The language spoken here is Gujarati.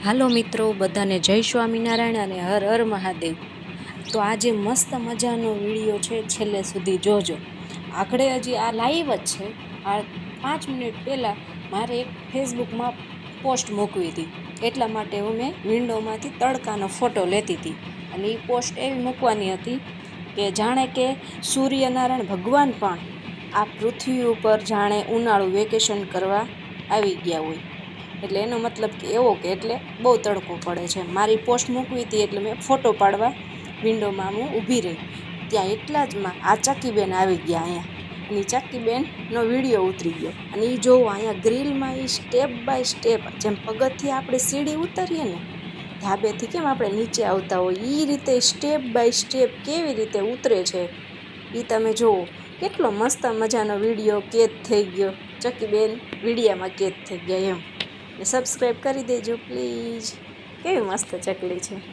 હાલો મિત્રો, બધાને જય સ્વામિનારાયણ અને હર હર મહાદેવ। તો આજે મસ્ત મજાનો વિડીયો છે, છેલ્લે સુધી જોજો। આખડે હજી આ લાઈવ જ છે। આ 5 મિનિટ પહેલાં મારે એક ફેસબુકમાં પોસ્ટ મૂકવી હતી, એટલા માટે હું મેં વિન્ડોમાંથી તડકાનો ફોટો લેતી હતી। અને એ પોસ્ટ એવી મૂકવાની હતી કે જાણે કે સૂર્યનારાયણ ભગવાન પણ આ પૃથ્વી ઉપર જાણે ઉનાળું વેકેશન કરવા આવી ગયા હોય। એટલે એનો મતલબ કે એવો કે એટલે બહુ તડકો પડે છે। મારી પોસ્ટ મૂકવી હતી એટલે મેં ફોટો પાડવા વિન્ડોમાં હું ઊભી રહી, ત્યાં એટલા જમાં આ ચક્કીબેન આવી ગયા અહીંયા। અને ચક્કીબેનનો વિડીયો ઉતરી ગયો અને એ જોવો અહીંયા ગ્રીલમાં એ સ્ટેપ બાય સ્ટેપ, જેમ પગથિયે આપણે સીડી ઉતરીએ ને ધાબેથી કેમ આપણે નીચે આવતા હોય એ રીતે સ્ટેપ બાય સ્ટેપ કેવી રીતે ઉતરે છે એ તમે જુઓ। કેટલો મસ્ત મજાનો વિડીયો કેદ થઈ ગયો, ચક્કીબેન વિડીયામાં કેદ થઈ ગયા એમ। ને સબસ્ક્રાઈબ કરી દેજો પ્લીઝ। કેવી મસ્ત ચકલી છે।